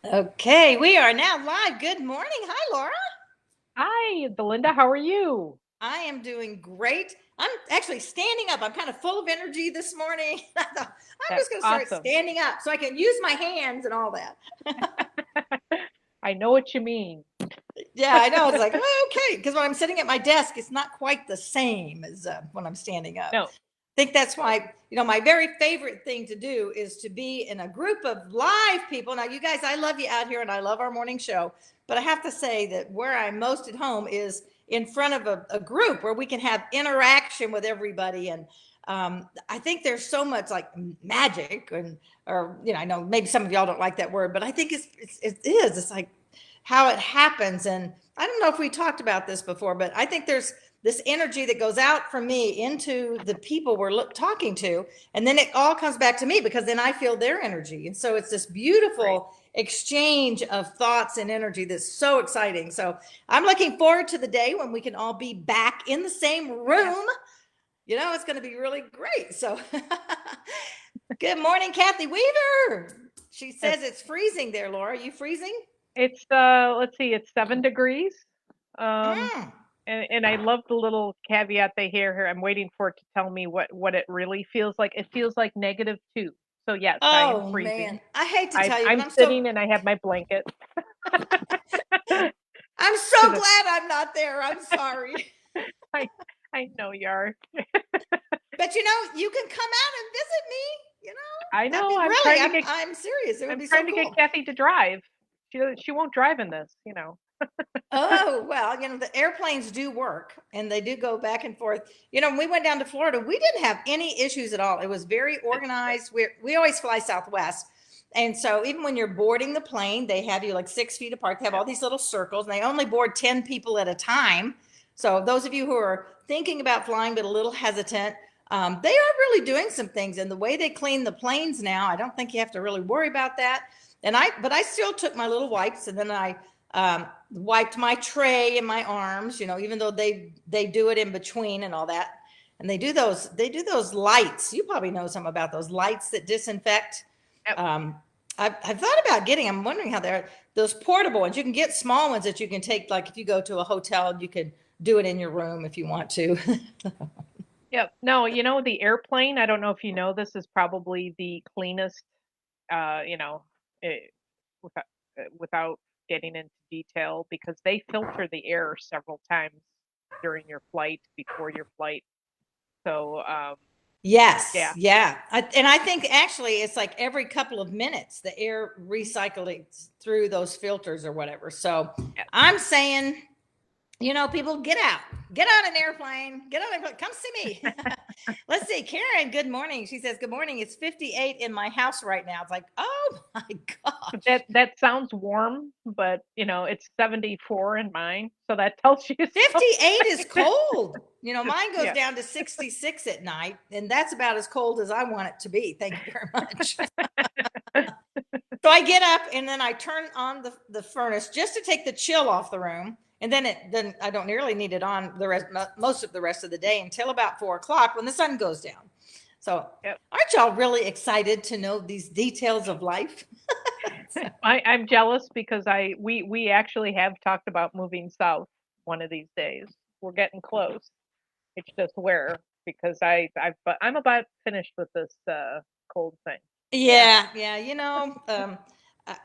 Okay, we are now live. Good morning. Hi, Laura. Hi, Delinda. How are you? I am doing great. I'm actually standing up. I'm kind of full of energy this morning. I thought, I'm That's just going to start awesome. standing up so I can use my hands and all that. I know what you mean. Yeah, I know. It's like, oh, okay. Because when I'm sitting at my desk, it's not quite the same as when I'm standing up. No, I think that's no. why, my very favorite thing to do is to be in a group of live people. Now, you guys, I love you out here and I love our morning show, but I have to say that where I'm most at home is in front of a group where we can have interaction with everybody. And I think there's so much like magic or, I know maybe some of y'all don't like that word, but I think it is. It's like how it happens. And I don't know if we talked about this before, but I think there's this energy that goes out from me into the people we're talking to, and then it all comes back to me because then I feel their energy. And so it's this Right. beautiful exchange of thoughts and energy that's so exciting. So I'm looking forward to the day when we can all be back in the same Yeah. room. It's going to be really great. So good morning, Kathy Weaver. She It- says it's freezing there. Laura, are you freezing? It's let's see, it's 7 degrees. Um, Mm. and I love the little caveat they hear here. I'm waiting for it to tell me what it really feels like. It feels like -2. So yes, I am Oh man, freezing. I hate to I tell you, but I'm I'm so sitting and I have my blanket. I'm so 'Cause it- glad I'm not there. I'm sorry. I I know you are. But you can come out and visit me, I That'd know. be really, I'm serious. It would I'm be so trying to get cool. Kathy to drive. She won't drive in this. Oh, well, the airplanes do work and they do go back and forth. When we went down to Florida, we didn't have any issues at all. It was very It's good. organized. We always fly Southwest. And so even when you're boarding the plane, they have you like 6 feet apart. They have Yep. all these little circles and they only board 10 people at a time. So those of you who are thinking about flying but a little hesitant, they are really doing some things. And the way they clean the planes now, I don't think you have to really worry about that. But I still took my little wipes and then I wiped my tray and my arms, even though they do it in between and all that. And they do those lights. You probably know some about those lights that disinfect. Yep. Um, I've thought about getting. I'm wondering how they're those portable ones. You can get small ones that you can take. Like if you go to a hotel, you can do it in your room if you want to. Yep. No, the airplane, I don't know if you know this, is probably the cleanest, uh, you know, eh, without, without getting into detail, because they filter the air several times during your flight, before your flight. So, Yes, yeah. yeah. And I think actually it's like every couple of minutes the air recycling through those filters or whatever. So Yeah. I'm saying, people get out an airplane, get on an airplane, come see me. Let's see. Karen, good morning. She says, good morning. It's 58 in my house right now. It's like, oh my gosh. That sounds warm, but it's 74 in mine, so that tells you 58 is something. cold. Mine goes Yeah. down to 66 at night, and that's about as cold as I want it to be. Thank you very much. So I get up and then I turn on the furnace just to take the chill off the room. And then I don't nearly need it on most of the rest of the day until about 4 o'clock when the sun goes down. So Yep. aren't y'all really excited to know these details of life? I'm jealous because we actually have talked about moving south one of these days. We're getting close. It's just where, because I'm about finished with this cold thing. Yeah. Yeah, yeah.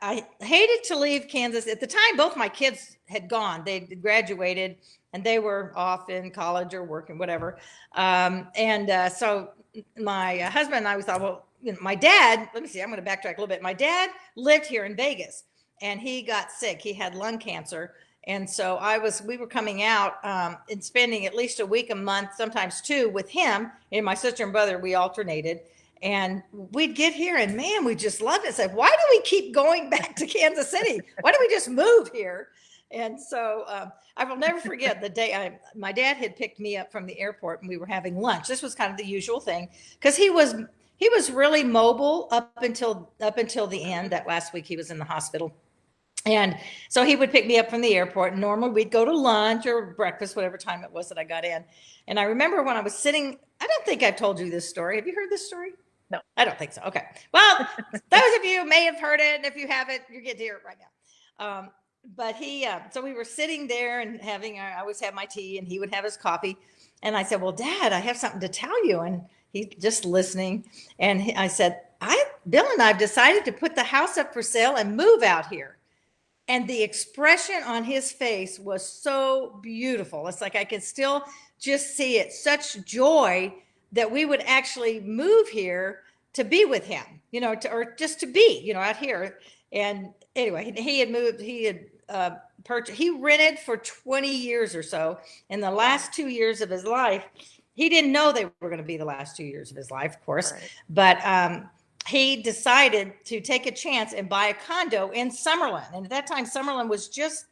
I hated to leave Kansas. At the time, both my kids had gone. They graduated and they were off in college or working, whatever. And so my husband and I, we thought, well, my dad, let me see, I'm going to backtrack a little bit. My dad lived here in Vegas and he got sick. He had lung cancer. And so we were coming out and spending at least a week, a month, sometimes two with him. And my sister and brother, we alternated. And we'd get here and man, we just loved it. Say, why do we keep going back to Kansas City? Why don't we just move here? And so I will never forget the day my dad had picked me up from the airport and we were having lunch. This was kind of the usual thing because he was really mobile up until the end. That last week he was in the hospital. And so he would pick me up from the airport. And normally we'd go to lunch or breakfast, whatever time it was that I got in. And I remember when I was sitting, I don't think I've told you this story. Have you heard this story? No. I don't think so. Okay. Well, those of you may have heard it, and if you haven't, you're getting to hear it right now. But so we were sitting there and I always have my tea, and he would have his coffee. And I said, "Well, Dad, I have something to tell you." And he's just listening. And I said, Bill and I've decided to put the house up for sale and move out here. And the expression on his face was so beautiful. It's like I could still just see it. Such joy that we would actually move here to be with him, or just to be, out here. And anyway, he had moved, he had purchased, he rented for 20 years or so. In the last 2 years of his life, he didn't know they were going to be the last 2 years of his life, of course. Right. But he decided to take a chance and buy a condo in Summerlin. And at that time, Summerlin was just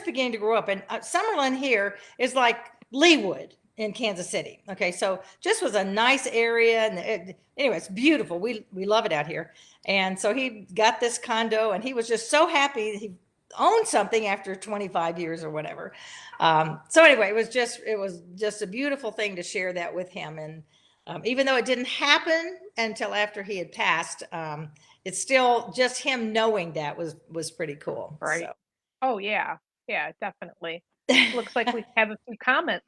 beginning to grow up. And Summerlin here is like Leawood in Kansas City. Okay, so just was a nice area. And anyway, it's beautiful. We love it out here. And so he got this condo, and he was just so happy he owned something after 25 years or whatever. So anyway, it was just a beautiful thing to share that with him. And even though it didn't happen until after he had passed, it's still just him knowing that was pretty cool. Right. So. Oh yeah. Yeah, definitely. Looks like we have a few comments.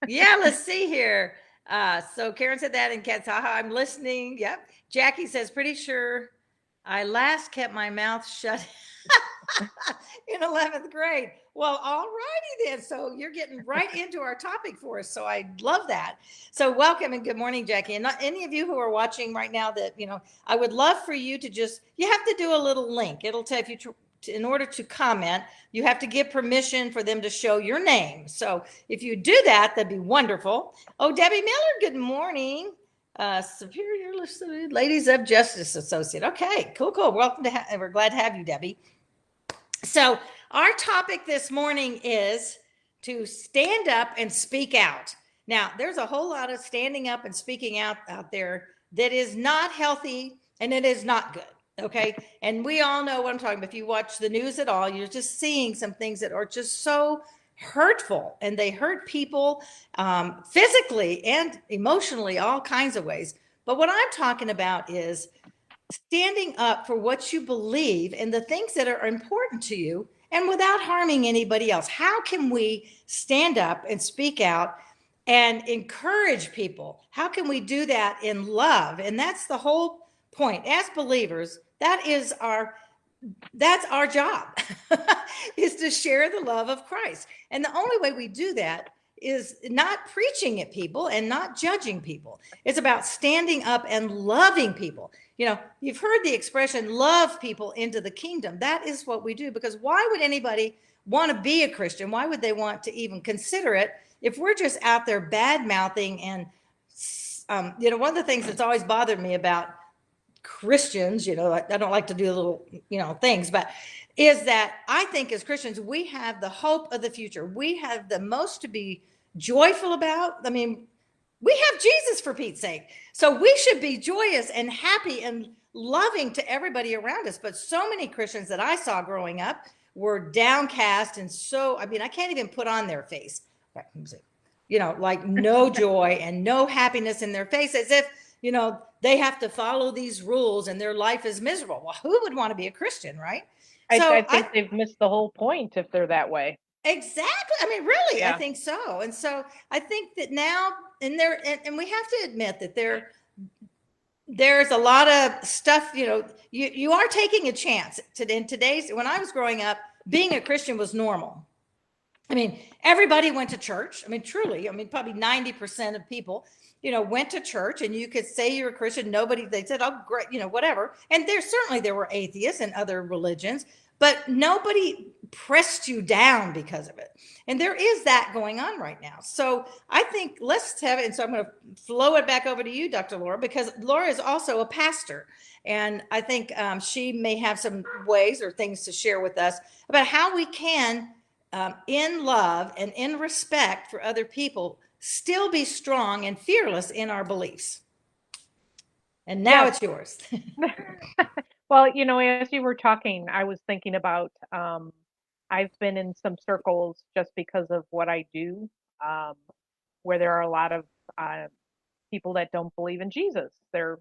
Yeah, let's see here. So Karen said that in Katsaha. I'm listening. Yep. Jackie says, pretty sure I last kept my mouth shut in 11th grade. Well, all righty then. So you're getting right into our topic for us. So I love that. So welcome and good morning, Jackie. And not any of you who are watching right now that, I would love for you to you have to do a little link. It'll tell you in order to comment, you have to give permission for them to show your name. So if you do that, that'd be wonderful. Oh, Debbie Miller, good morning. Superior Ladies of Justice Associate. Okay, cool. Welcome we're glad to have you, Debbie. So our topic this morning is to stand up and speak out. Now, there's a whole lot of standing up and speaking out there that is not healthy and it is not good. Okay. And we all know what I'm talking about. If you watch the news at all, you're just seeing some things that are just so hurtful, and they hurt people physically and emotionally, all kinds of ways. But what I'm talking about is standing up for what you believe and the things that are important to you, and without harming anybody else. How can we stand up and speak out and encourage people? How can we do that in love? And that's the whole point. As believers, that's our job is to share the love of Christ. And the only way we do that is not preaching at people and not judging people. It's about standing up and loving people. You've heard the expression, love people into the kingdom. That is what we do, because why would anybody want to be a Christian? Why would they want to even consider it if we're just out there bad mouthing? And, one of the things that's always bothered me about Christians, I don't like to do little, things, but is that I think as Christians, we have the hope of the future. We have the most to be joyful about. I mean, we have Jesus, for Pete's sake. So we should be joyous and happy and loving to everybody around us. But so many Christians that I saw growing up were downcast. And I can't even put on their face, like no joy and no happiness in their face, as if, they have to follow these rules and their life is miserable. Well, who would want to be a Christian, right? I think they've missed the whole point if they're that way. Exactly. I mean, really, Yeah. I think so. And so I think that now, and we have to admit that there's a lot of stuff, you are taking a chance in today's, when I was growing up, being a Christian was normal. I mean, everybody went to church. I mean, truly, probably 90% of people, went to church, and you could say you're a Christian. They said, oh, great, whatever. And there were atheists and other religions, but nobody pressed you down because of it. And there is that going on right now. So I think let's have it. And so I'm going to flow it back over to you, Dr. Laura, because Laura is also a pastor. And I think she may have some ways or things to share with us about how we can, in love and in respect for other people, still be strong and fearless in our beliefs. And now It's yours. Well, as you were talking, I was thinking about I've been in some circles just because of what I do, where there are a lot of people that don't believe in Jesus. They're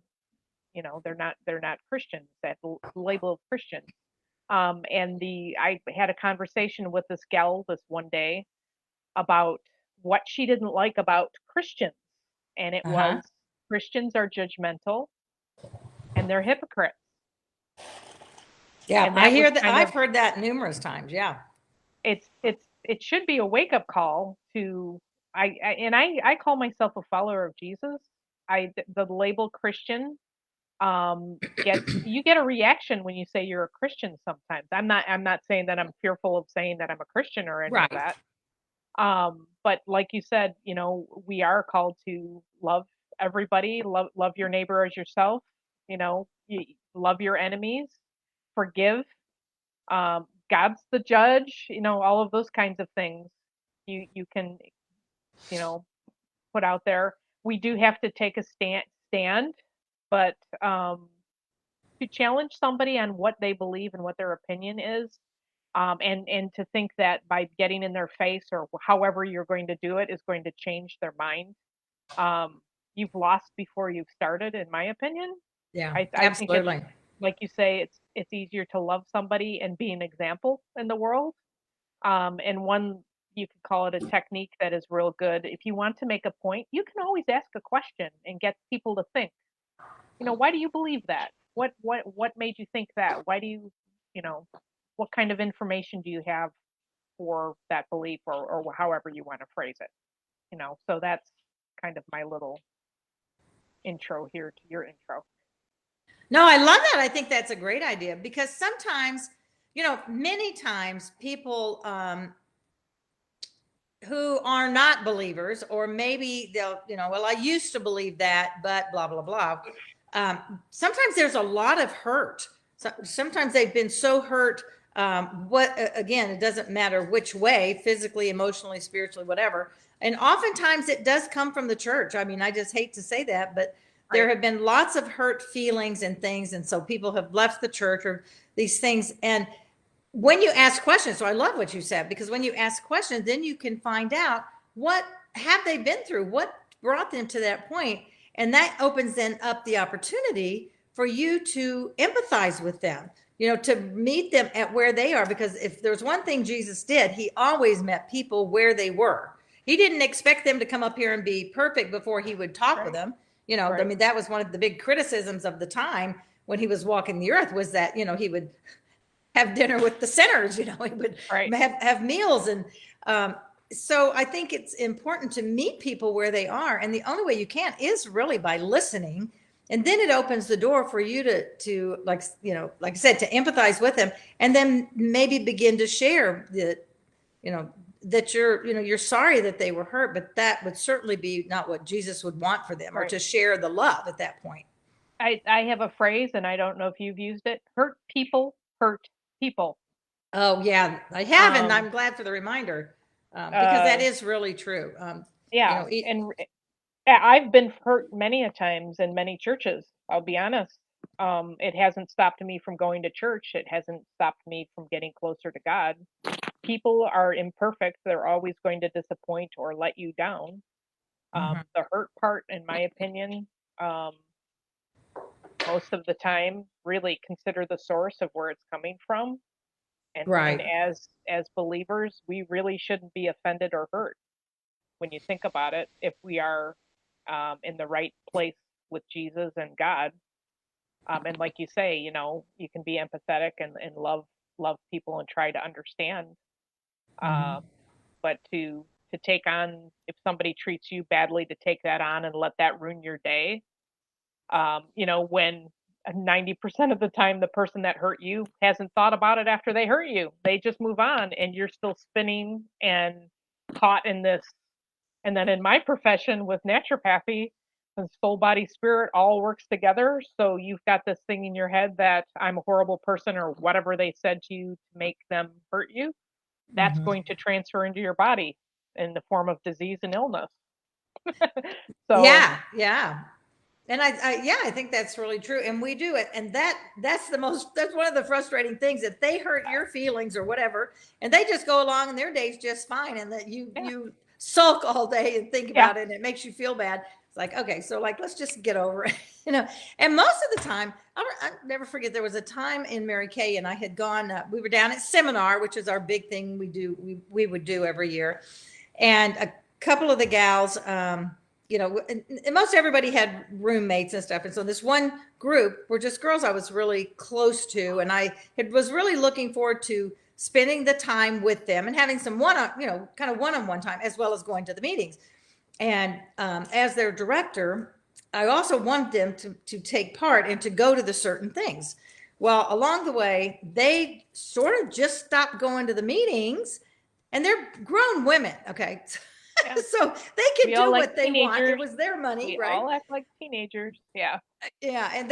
they're not Christians, that label of Christian. And I had a conversation with this gal this one day about what she didn't like about Christians. And it Uh-huh. was, Christians are judgmental and they're hypocrites. Yeah, And I that was hear that. kind I've of, heard that numerous times. Yeah. it should be a wake up call to, I call myself a follower of Jesus. The label Christian gets, you get a reaction when you say you're a Christian sometimes. I'm not saying that I'm fearful of saying that I'm a Christian or any of Right. that. But like you said, we are called to love everybody, love your neighbor as yourself, love your enemies, forgive. God's the judge, all of those kinds of things you can, you know, put out there. We do have to take a stand, but to challenge somebody on what they believe and what their opinion is, and to think that by getting in their face or however you're going to do it is going to change their mind, um, you've lost before you've started, in my opinion. Yeah, I think it's, absolutely. like you say, it's easier to love somebody and be an example in the world. And one, you could call it a technique that is real good. If you want to make a point, you can always ask a question and get people to think. Why do you believe that? What made you think that? Why do you, you know, what kind of information do you have for that belief, or however you want to phrase it? So that's kind of my little intro here to your intro. No, I love that. I think that's a great idea because sometimes, many times people who are not believers, or maybe they'll, well, I used to believe that, but blah, blah, blah. Sometimes there's a lot of hurt. So sometimes they've been so hurt. Again, it doesn't matter which way, physically, emotionally, spiritually, whatever. And oftentimes it does come from the church. I mean, I just hate to say that, but there Right. have been lots of hurt feelings and things. And so people have left the church or these things. And when you ask questions, so I love what you said, because when you ask questions, then you can find out what have they been through, what brought them to that point, and that opens then up the opportunity for you to empathize with them, to meet them at where they are. Because if there's one thing Jesus did, he always met people where they were. He didn't expect them to come up here and be perfect before he would talk with Right. them. I Right. mean, that was one of the big criticisms of the time when he was walking the earth, was that he would have dinner with the sinners, he would Right. have meals. And so I think it's important to meet people where they are. And the only way you can is really by listening. And then it opens the door for you to like, like I said, to empathize with them, and then maybe begin to share that, that you're sorry that they were hurt, but that would certainly be not what Jesus would want for them, or Right. to share the love at that point. I have a phrase, and I don't know if you've used it. Hurt people hurt people. Oh yeah, I have, and Um, I'm glad for the reminder, because that uh, is really true. You yeah, know, it, and I've been hurt many a times in many churches. I'll be honest. It hasn't stopped me from going to church. It hasn't stopped me from getting closer to God. People are imperfect. They're always going to disappoint or let you down. mhm. The hurt part, in my opinion, um, most of the time, really consider the source of where it's coming from. And Right. as believers, we really shouldn't be offended or hurt when you think about it, if we are in the right place with Jesus and God. And like you say, you can be empathetic and love people and try to understand. Mhm. Um, but to take on, if somebody treats you badly, to take that on and let that ruin your day, when 90% of the time the person that hurt you hasn't thought about it after they hurt you. They just move on and you're still spinning and caught in this. And then in my profession with naturopathy, and soul, body, spirit all works together. So you've got this thing in your head that I'm a horrible person or whatever they said to you to make them hurt you. That's Mhm. going to transfer into your body in the form of disease and illness. So, Yeah, yeah. And yeah, I think that's really true. And we do it. And that's one of the frustrating things, that they hurt your feelings or whatever, and they just go along and their day's just fine. And that you, yeah, sulk all day and think yeah, about it, and it makes you feel bad. It's like, okay, so like, let's just get over it, And most of the time, I never forget, there was a time in Mary Kay, and I had gone, we were down at seminar, which is our big thing we would do every year. And a couple of the gals, and most everybody had roommates and stuff. And so this one group were just girls I was really close to. And was really looking forward to spending the time with them and having some kind of one-on-one time, as well as going to the meetings. And as their director, I also wanted them to take part and to go to the certain things. Well, along the way, they sort of just stopped going to the meetings, and they're grown women. Okay. Yeah. So they could do what they want. It was their money, we right? all act like teenagers. Yeah. Yeah. And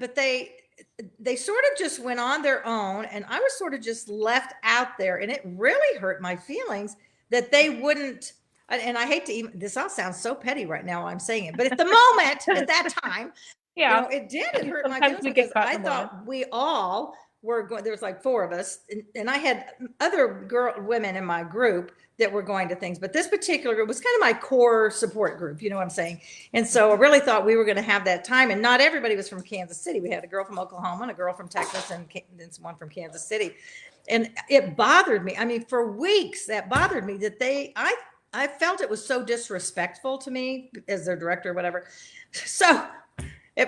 but they sort of just went on their own, and I was sort of just left out there. And it really hurt my feelings that they wouldn't. And I hate to even, this all sounds so petty right now while I'm saying it, but at the moment, at that time, Yeah. it did. It hurt my Sometimes feelings we get because caught I in the moment. thought we all were going. There was like 4 of us, and I had other women in my group that were going to things, but this particular group was kind of my core support group. You know what I'm saying? And so I really thought we were going to have that time. And not everybody was from Kansas City. We had a girl from Oklahoma, and a girl from Texas, and then someone from Kansas City. And it bothered me. I mean, for weeks that bothered me that I felt it was so disrespectful to me as their director or whatever. So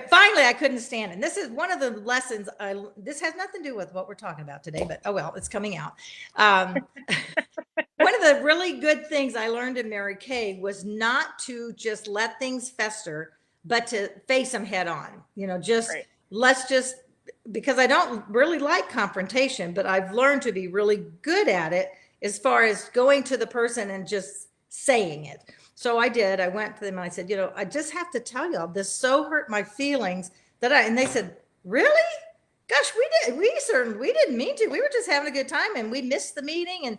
finally I couldn't stand it. And this is one of the lessons. This has nothing to do with what we're talking about today, but oh well, it's coming out. One of the really good things I learned in Mary Kay was not to just let things fester, but to face them head on. Right. Let's just, because I don't really like confrontation, but I've learned to be really good at it as far as going to the person and just saying it. So I did. I went to them and I said, I just have to tell y'all, this so hurt my feelings and they said, really? Gosh, we didn't mean to. We were just having a good time, and we missed the meeting. And,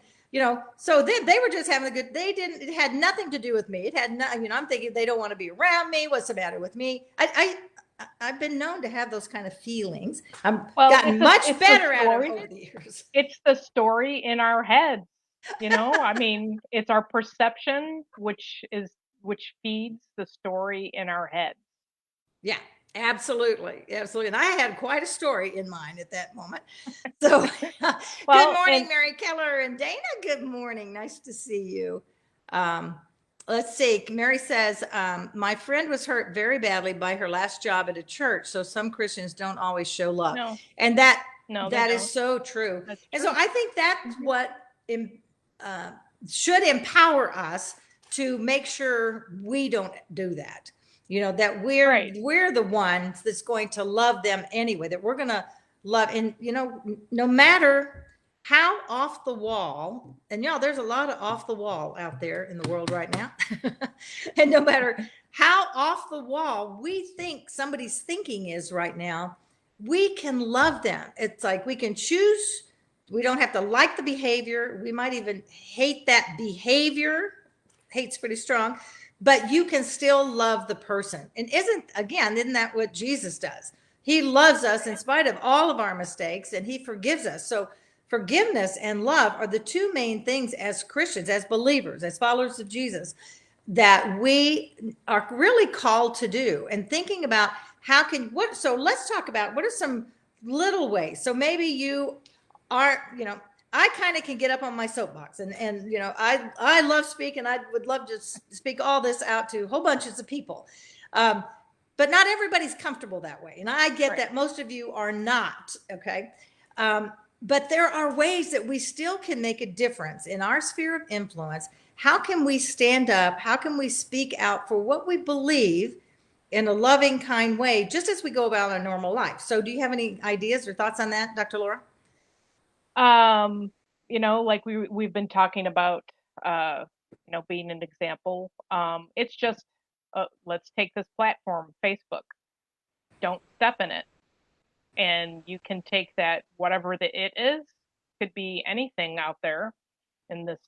so they were just having it had nothing to do with me. It had nothing, I'm thinking they don't want to be around me. What's the matter with me? I've been known to have those kind of feelings. Gotten much better at it over the years. It's the story in our heads. I mean, it's our perception, which feeds the story in our heads. Yeah, absolutely. Absolutely. And I had quite a story in mind at that moment. So good morning, Mary Keller and Dana. Good morning. Nice to see you. Let's see. Mary says, my friend was hurt very badly by her last job at a church. So some Christians don't always show love. No. And that is so true. That's true. And so I think that's what should empower us to make sure we don't do that. That we're the ones that's going to love them anyway, that we're going to love. And, no matter how off the wall, and there's a lot of off the wall out there in the world right now. And no matter how off the wall we think somebody's thinking is right now, we can love them. It's like we can choose. We don't have to like the behavior. We might even hate that behavior. Hate's pretty strong, but you can still love the person. And isn't that what Jesus does? He loves us in spite of all of our mistakes, and he forgives us. So forgiveness and love are the 2 main things as Christians, as believers, as followers of Jesus, that we are really called to do. And thinking about so let's talk about what are some little ways. So maybe you are, I kind of can get up on my soapbox and I love speaking. I would love to speak all this out to whole bunches of people. But not everybody's comfortable that way. And I get that most of you are not. Okay. But there are ways that we still can make a difference in our sphere of influence. How can we stand up? How can we speak out for what we believe in a loving, kind way, just as we go about our normal life? So do you have any ideas or thoughts on that, Dr. Laura? Like we've been talking about, being an example. It's just, let's take this platform, Facebook. Don't step in it. And you can take that, whatever it is, could be anything out there in this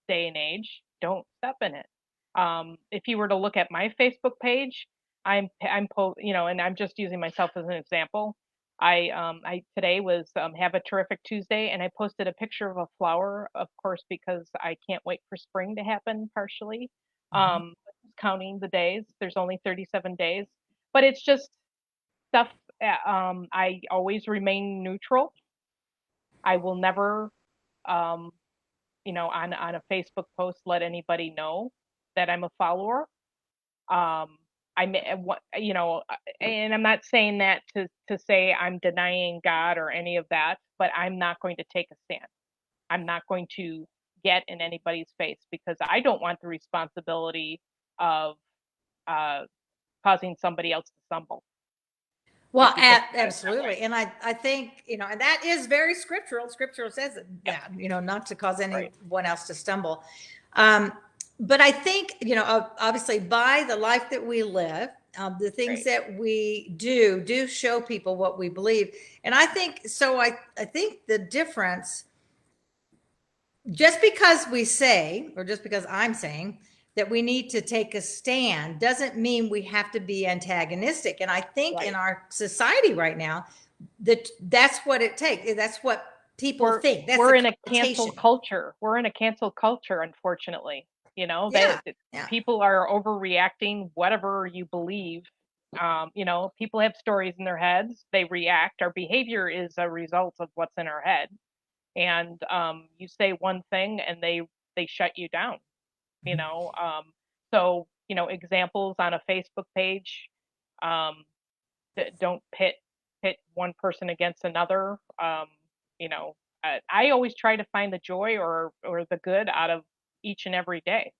day and age. Don't step in it. If you were to look at my Facebook page, and I'm just using myself as an example. I today was have a terrific Tuesday, and I posted a picture of a flower, of course, because I can't wait for spring to happen partially. It's counting the days. There's only 37 days, but it's just stuff. I always remain neutral. I will never, um, on a Facebook post, let anybody know that I'm a follower. Um, I may, what, and I'm not saying that to say I'm denying God or any of that, but I'm not going to take a stand. I'm not going to get in anybody's face because I don't want the responsibility of uh, causing somebody else to stumble. Well, Because that way. absolutely. And I think, and that is very scriptural. Scriptural says Yep. that, not to cause Right. anyone else to stumble. Um, but I think, obviously by the life that we live, the things Right. that we do show people what we believe. And I think, so I think the difference, just because we say, or just because I'm saying that we need to take a stand doesn't mean we have to be antagonistic. And I think in Right. our society right now, that's what it takes. That's what people we're think. That's the we're in a cancel connotation. culture. We're in a cancel culture, unfortunately. Yeah. That Yeah. people are overreacting, whatever you believe. People have stories in their heads. They react. Our behavior is a result of what's in our head. And you say one thing, and they shut you down. You know, so examples on a Facebook page. Um, don't pit one person against another. You know, I always try to find the joy or the good out of each and every day,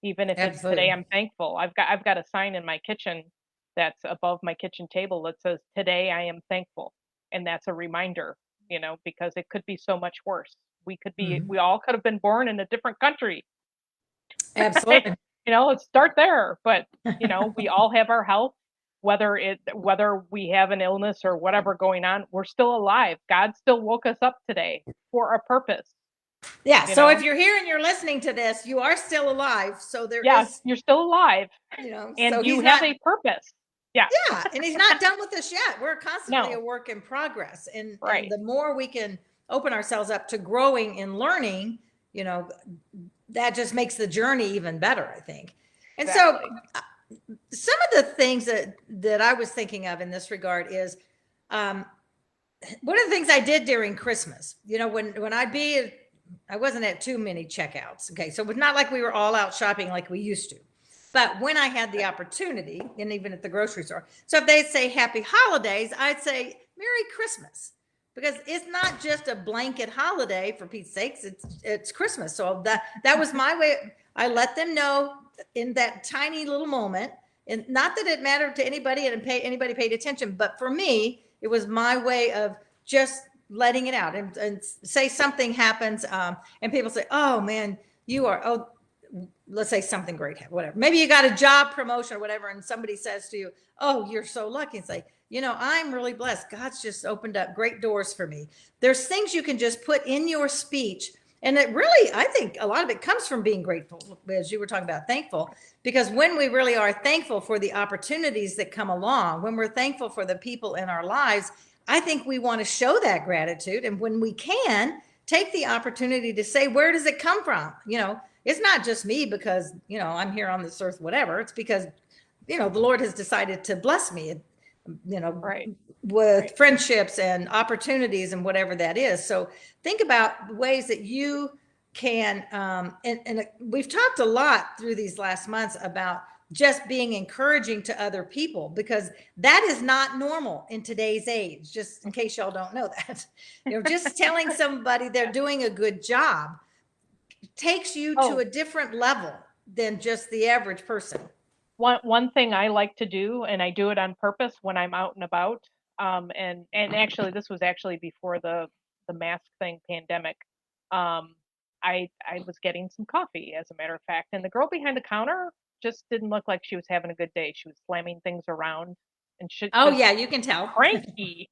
even if it's today Absolutely. I'm thankful. I've got a sign in my kitchen that's above my kitchen table that says today I am thankful, and that's a reminder. Because it could be so much worse. Mhm. We all could have been born in a different country. Absolutely. Let's start there. But we all have our health, whether we have an illness or whatever going on, we're still alive. God still woke us up today for a purpose. Yeah. You So if know, you're here and you're listening to this, you are still alive. So there yeah, is, you're still alive, so and you he's have not, a purpose. Yeah, yeah, and he's not done with us yet. We're constantly a no, work in progress. And right, the more we can open ourselves up to growing and learning, you know, that just makes the journey even better, I think. And so exactly. some of the things that I was thinking of in this regard is um, one of the things I did during Christmas, when I wasn't at too many checkouts. Okay. So it was not like we were all out shopping like we used to. But when I had the Right. opportunity, and even at the grocery store, so if they'd say happy holidays, I'd say Merry Christmas. Because it's not just a blanket holiday, for Pete's sakes, it's Christmas. So that was my way. I let them know in that tiny little moment, and not that it mattered to anybody and anybody paid attention, but for me, it was my way of just letting it out. And say something happens, and people say, "Oh man, you are oh." Let's say something great, whatever. Maybe you got a job promotion or whatever, and somebody says to you, "Oh, you're so lucky." It's like, I'm really blessed. God's just opened up great doors for me. There's things you can just put in your speech. And it really, I think a lot of it comes from being grateful, as you were talking about, thankful, because when we really are thankful for the opportunities that come along, when we're thankful for the people in our lives, I think we want to show that gratitude. And when we can, take the opportunity to say, where does it come from? It's not just me because, I'm here on this earth, whatever. It's because, the Lord has decided to bless me, you know, Right. with Right. friendships and opportunities and whatever that is. So think about ways that you can, and we've talked a lot through these last months about just being encouraging to other people, because that is not normal in today's age, just in case y'all don't know that. Just telling somebody they're doing a good job takes you to Oh, a different level than just the average person. one thing I like to do, and I do it on purpose when I'm out and about. And actually, this was actually before the mask thing pandemic. Um, I was getting some coffee, as a matter of fact, and the girl behind the counter just didn't look like she was having a good day. She was slamming things around and shit, Oh just yeah, you can tell. cranky.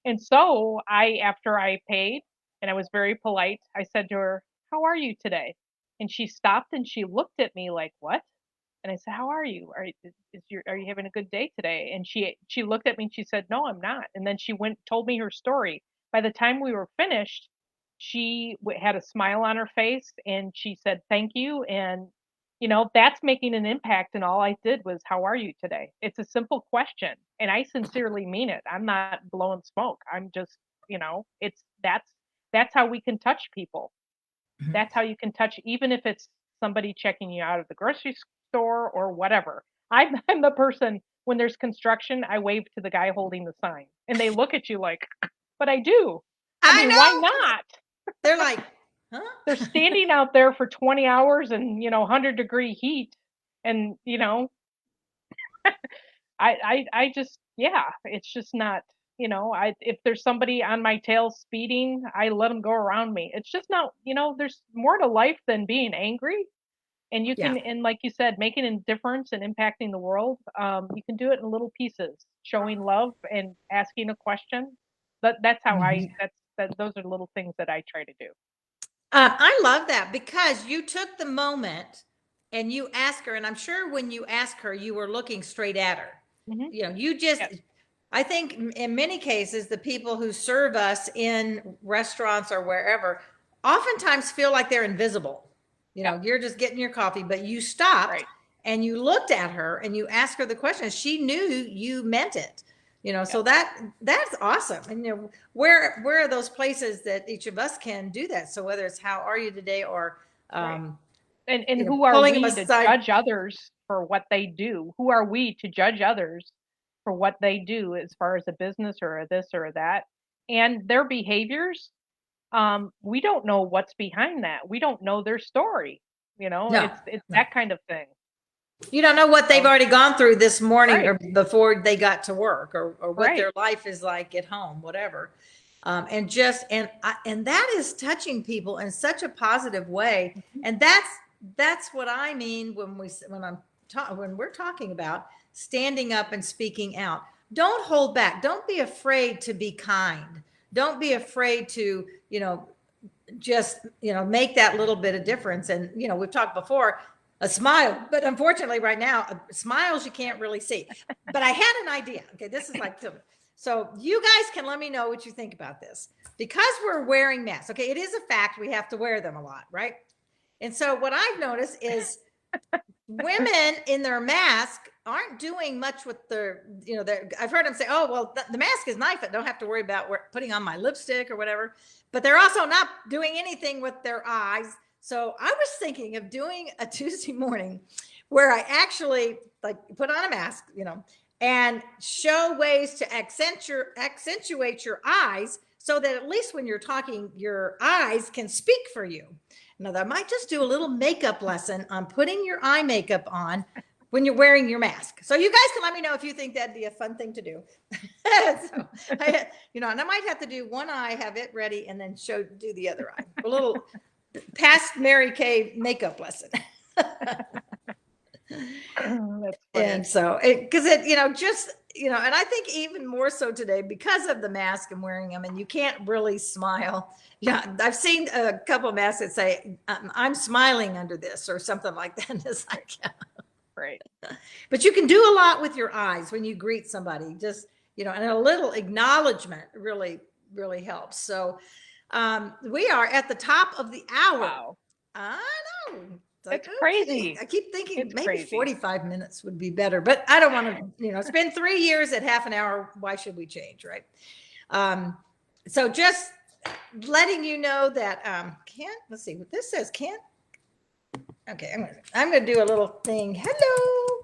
And so after I paid, and I was very polite, I said to her, "How are you today?" And she stopped and she looked at me like, "What?" And I said, "How are you? Are you having a good day today?" And she looked at me and she said, "No, I'm not." And then she went told me her story. By the time we were finished, she had a smile on her face and she said, "Thank you." And That's making an impact. And all I did was, how are you today? It's a simple question. And I sincerely mean it. I'm not blowing smoke. I'm just, that's how we can touch people. Mhm. That's how you can touch, even if it's somebody checking you out of the grocery store or whatever. I'm the person, when there's construction, I wave to the guy holding the sign and they look at you like, but I do. I I mean, why know. not? They're like, They're huh? standing out there for 20 hours and 100-degree heat, and I just, yeah, it's just not, I if there's somebody on my tail speeding, I let them go around me. It's just not, there's more to life than being angry. And you Yeah. can, and like you said, making a difference and impacting the world. You can do it in little pieces, showing love and asking a question. That's how Mhm. those are little things that I try to do. I love that because you took the moment and you asked her, and I'm sure when you asked her, you were looking straight at her. Hmm. You just, Yes. I think in many cases, the people who serve us in restaurants or wherever oftentimes feel like they're invisible. Yep. You're just getting your coffee, but you stopped Right. and you looked at her and you asked her the question. She knew you meant it. Yep. So that's awesome. And where are those places that each of us can do that? So whether it's how are you today or Right. um, And who are pulling them we to aside. judge others for what they do? Who are we to judge others for what they do as far as a business or a this or a that and their behaviors? We don't know what's behind that. We don't know their story. No, It's no. that kind of thing. You don't know what they've So, already gone through this morning right. or before they got to work or what Right. their life is like at home, whatever. And that is touching people in such a positive way. Mhm. And that's what I mean when we're talking about standing up and speaking out. Don't hold back. Don't be afraid to be kind. Don't be afraid to, just make that little bit of difference. And we've talked before, a smile, but unfortunately right now smiles you can't really see. But I had an idea. Okay, this is like, so you guys can let me know what you think about this, because we're wearing masks. Okay, it is a fact we have to wear them a lot, right? And so what I've noticed is women in their mask aren't doing much with their, I've heard them say, oh, well, the mask is nice. I don't have to worry about putting on my lipstick or whatever. But they're also not doing anything with their eyes. So I was thinking of doing a Tuesday morning where I actually like put on a mask, and show ways to accentuate your eyes so that at least when you're talking, your eyes can speak for you. Now, I might just do a little makeup lesson on putting your eye makeup on when you're wearing your mask. So you guys can let me know if you think that'd be a fun thing to do. So and I might have to do one eye, have it ready, and then do the other eye. A little past Mary Kay makeup lesson. That's funny. And so because just and I think even more so today because of the mask and wearing them, and you can't really smile. Yeah, I've seen a couple of masks that say I'm smiling under this or something like that. And it's like, yeah. Right. But you can do a lot with your eyes when you greet somebody, just and a little acknowledgement really really helps. So we are at the top of the hour. Wow. I know. It's like, It's okay. crazy. I keep thinking It's maybe crazy. 45 minutes would be better, but I don't want to, it's been 3 years at half an hour. Why should we change? Right. Um, so just letting you know that, let's see what this says. Okay. I'm going to do a little thing. Hello.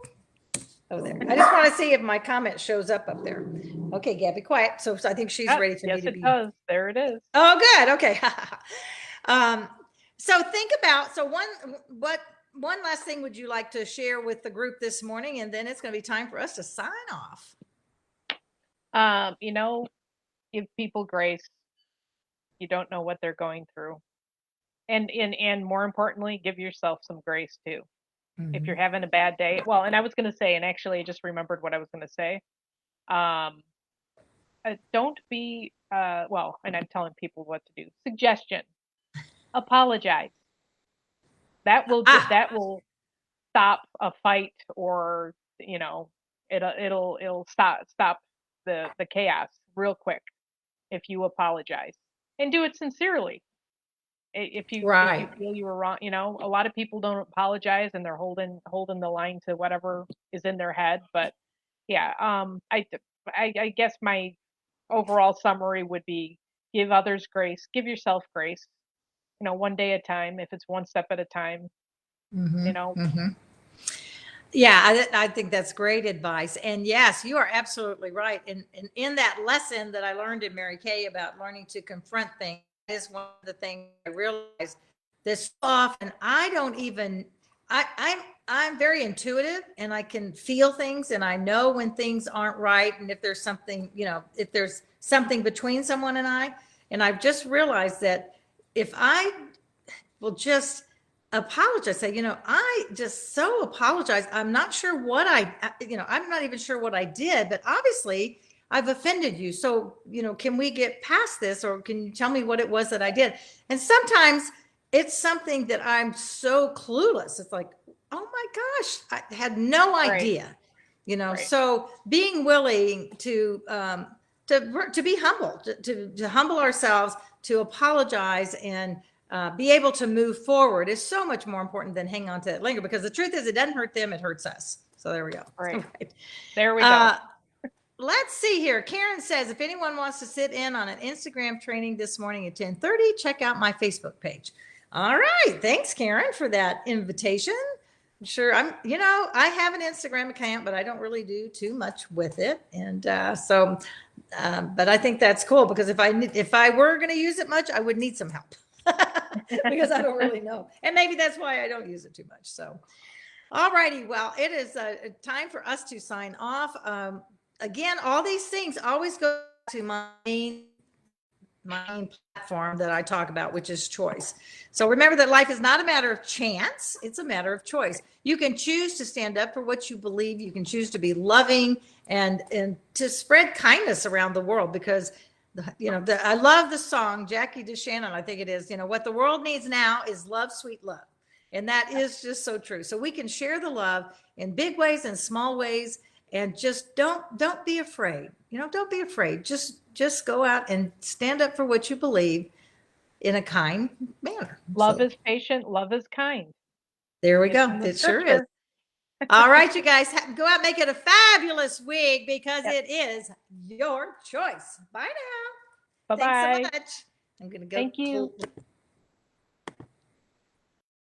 Oh, there. I just want to see if my comment shows up there. Okay, Gabby, quiet. So I think she's Yep. ready for me Yes, to it be. does. There it is. Oh, good. Okay. um, so think about one last thing would you like to share with the group this morning, and then it's going to be time for us to sign off. Um, you know, give people grace. You don't know what they're going through. And more importantly, give yourself some grace too. If you're Mhm. having a bad day. Well, and I was going to say, and actually I just remembered what I was going to say. Um, don't be well, and I'm telling people what to do. Suggestion: apologize. Ah, That will stop a fight, or you know it'll stop the chaos real quick if you apologize and do it sincerely. If you Right. feel you were wrong, a lot of people don't apologize and they're holding the line to whatever is in their head. But yeah, I guess my overall summary would be give others grace, give yourself grace, one day at a time. If it's one step at a time, Hmm. you know, Hmm. Yeah, I think that's great advice. And yes, you are absolutely right. And in that lesson that I learned in Mary Kay about learning to confront things, that is one of the things I realized this often I don't even I'm very intuitive and I can feel things and I know when things aren't right and if there's something, if there's something between someone and I. And I've just realized that if I will just apologize, say, I just so apologize. I'm not sure what I'm not even sure what I did, but obviously I've offended you. So, can we get past this, or can you tell me what it was that I did? And sometimes it's something that I'm so clueless. It's like, oh my gosh, I had no right, idea, right, so being willing to be humble, to humble ourselves, to apologize, and be able to move forward is so much more important than hang on to that linger, because the truth is it doesn't hurt them, it hurts us. So there we go. right. Right. There we go. uh, let's see here. Karen says, if anyone wants to sit in on an Instagram training this morning at 10:30, check out my Facebook page. All right, thanks Karen for that invitation. Sure, I have an Instagram account, but I don't really do too much with it. And but I think that's cool, because if I were going to use it much, I would need some help because I don't really know. And maybe that's why I don't use it too much. So, all righty. Well, it is time for us to sign off. Again, all these things always go to my main platform that I talk about, which is choice. So remember that life is not a matter of chance, it's a matter of choice. You can choose to stand up for what you believe, you can choose to be loving and to spread kindness around the world, because I love the song Jackie DeShannon, I think it is, what the world needs now is love, sweet love. And that is just so true. So we can share the love in big ways and small ways, and just don't be afraid. Don't be afraid. Just go out and stand up for what you believe in a kind manner. Love So is patient, love is kind. there we It's go. in the It sure is. scripture. All right, you guys, go out and make it a fabulous week, because Yep. it is your choice. Bye now. Thanks so Bye-bye. much. I'm gonna go Thank you.